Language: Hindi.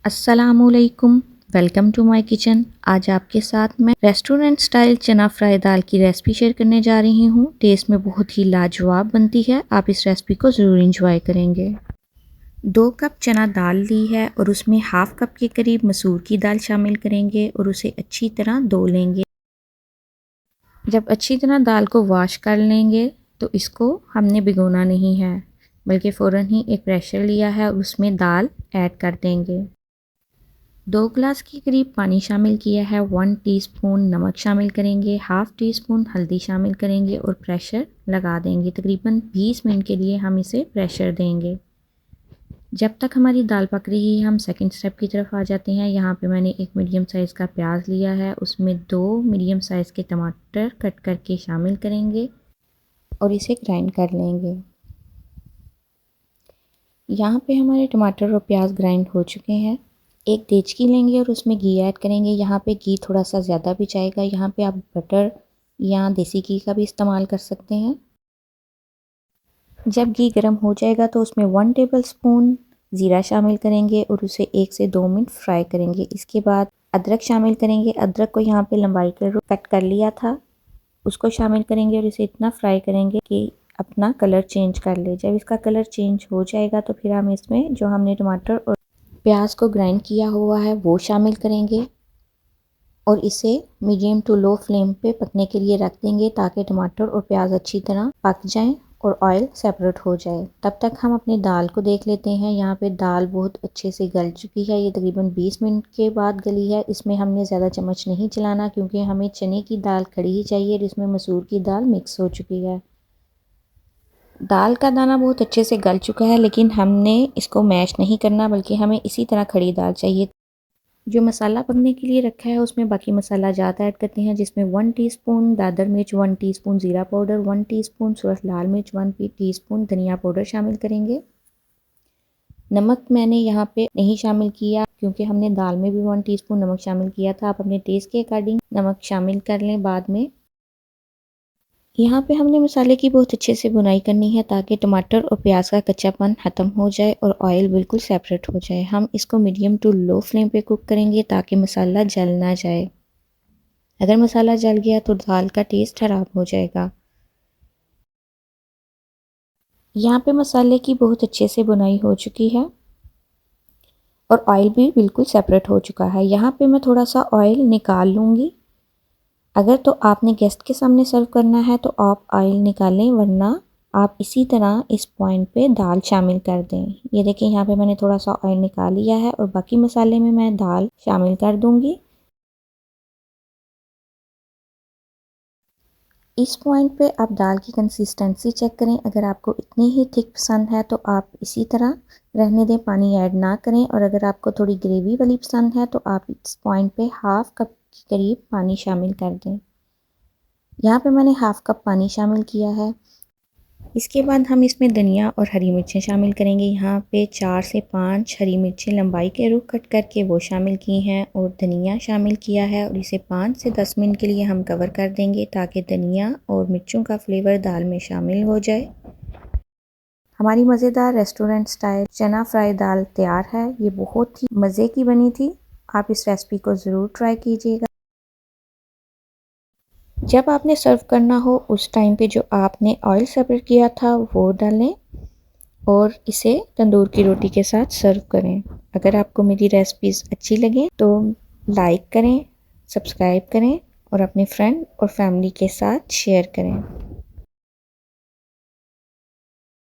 अस्सलामुअलैकुम, वेलकम टू माय किचन। आज आपके साथ मैं रेस्टोरेंट स्टाइल चना फ्राई दाल की रेसिपी शेयर करने जा रही हूँ। टेस्ट में बहुत ही लाजवाब बनती है। आप इस रेसिपी को ज़रूर इंजॉय करेंगे। 2 कप चना दाल ली है और उसमें हाफ कप के करीब मसूर की दाल शामिल करेंगे और उसे अच्छी तरह धो लेंगे। जब अच्छी तरह दाल को वॉश कर लेंगे तो इसको हमने भिगोना नहीं है, बल्कि फ़ौरन ही एक प्रेशर लिया है और उसमें दाल ऐड कर देंगे। 2 गिलास के करीब पानी शामिल किया है। 1 टीस्पून नमक शामिल करेंगे, हाफ टी स्पून हल्दी शामिल करेंगे और प्रेशर लगा देंगे। तकरीबन 20 मिनट के लिए हम इसे प्रेशर देंगे। जब तक हमारी दाल पक रही है हम सेकंड स्टेप की तरफ आ जाते हैं। यहाँ पे मैंने एक मीडियम साइज़ का प्याज लिया है, उसमें 2 मीडियम साइज़ के टमाटर कट करके शामिल करेंगे और इसे ग्राइंड कर लेंगे। यहाँ पे हमारे टमाटर और प्याज ग्राइंड हो चुके हैं। एक देचकी लेंगे और उसमें घी ऐड करेंगे। यहाँ पे घी थोड़ा सा ज़्यादा भी जाएगा। यहाँ पे आप बटर या देसी घी का भी इस्तेमाल कर सकते हैं। जब घी गर्म हो जाएगा तो उसमें 1 टेबलस्पून ज़ीरा शामिल करेंगे और उसे 1 से 2 मिनट फ्राई करेंगे। इसके बाद अदरक शामिल करेंगे। अदरक को यहाँ पे लंबाई के कट कर लिया था, उसको शामिल करेंगे और इसे इतना फ्राई करेंगे कि अपना कलर चेंज कर ले। जब इसका कलर चेंज हो जाएगा तो फिर हम इसमें जो हमने टमाटर और प्याज को ग्राइंड किया हुआ है वो शामिल करेंगे और इसे मीडियम टू लो फ्लेम पे पकने के लिए रख देंगे ताकि टमाटर और प्याज अच्छी तरह पक जाएं और ऑयल सेपरेट हो जाए। तब तक हम अपनी दाल को देख लेते हैं। यहाँ पे दाल बहुत अच्छे से गल चुकी है। ये तकरीबन 20 मिनट के बाद गली है। इसमें हमने ज़्यादा चम्मच नहीं चलाना क्योंकि हमें चने की दाल खड़ी ही चाहिए और इसमें मसूर की दाल मिक्स हो चुकी है। दाल का दाना बहुत अच्छे से गल चुका है, लेकिन हमने इसको मैश नहीं करना, बल्कि हमें इसी तरह खड़ी दाल चाहिए। जो मसाला पकने के लिए रखा है उसमें बाकी मसाला ज़्यादा ऐड करते हैं, जिसमें 1 टीस्पून दादर मिर्च, 1 टीस्पून ज़ीरा पाउडर, 1 टीस्पून सूरत लाल मिर्च, 1 टीस्पून धनिया पाउडर शामिल करेंगे। नमक मैंने यहाँ पे नहीं शामिल किया क्योंकि हमने दाल में भी 1 टीस्पून नमक शामिल किया था। आप अपने टेस्ट के अकॉर्डिंग नमक शामिल कर लें बाद में। यहाँ पे हमने मसाले की बहुत अच्छे से बुनाई करनी है ताकि टमाटर और प्याज का कच्चापन ख़त्म हो जाए और ऑयल बिल्कुल सेपरेट हो जाए। हम इसको मीडियम टू लो फ्लेम पे कुक करेंगे ताकि मसाला जल ना जाए। अगर मसाला जल गया तो दाल का टेस्ट ख़राब हो जाएगा। यहाँ पे मसाले की बहुत अच्छे से बुनाई हो चुकी है और ऑयल भी बिल्कुल सेपरेट हो चुका है। यहाँ पे मैं थोड़ा सा ऑयल निकाल लूँगी। अगर तो आपने गेस्ट के सामने सर्व करना है तो आप ऑयल निकालें, वरना आप इसी तरह इस पॉइंट पे दाल शामिल कर दें। ये देखिए यहाँ पे मैंने थोड़ा सा ऑयल निकाल लिया है और बाकी मसाले में मैं दाल शामिल कर दूंगी। इस पॉइंट पे आप दाल की कंसिस्टेंसी चेक करें। अगर आपको इतनी ही थिक पसंद है तो आप इसी तरह रहने दें, पानी ऐड ना करें। और अगर आपको थोड़ी ग्रेवी वाली पसंद है तो आप इस पॉइंट पे हाफ कप के करीब पानी शामिल कर दें। यहाँ पे मैंने हाफ कप पानी शामिल किया है। इसके बाद हम इसमें धनिया और हरी मिर्चें शामिल करेंगे। यहाँ पे 4 से 5 हरी मिर्चें लंबाई के रुख कट करके वो शामिल की हैं और धनिया शामिल किया है और इसे 5 से 10 मिनट के लिए हम कवर कर देंगे ताकि धनिया और मिर्चों का फ्लेवर दाल में शामिल हो जाए। हमारी मज़ेदार रेस्टोरेंट स्टाइल चना फ्राई दाल तैयार है। ये बहुत ही मज़े की बनी थी। आप इस रेसिपी को ज़रूर ट्राई कीजिएगा। जब आपने सर्व करना हो उस टाइम पे जो आपने ऑयल सेपरेट किया था वो डालें और इसे तंदूर की रोटी के साथ सर्व करें। अगर आपको मेरी रेसिपीज़ अच्छी लगे तो लाइक करें, सब्सक्राइब करें और अपने फ्रेंड और फैमिली के साथ शेयर करें।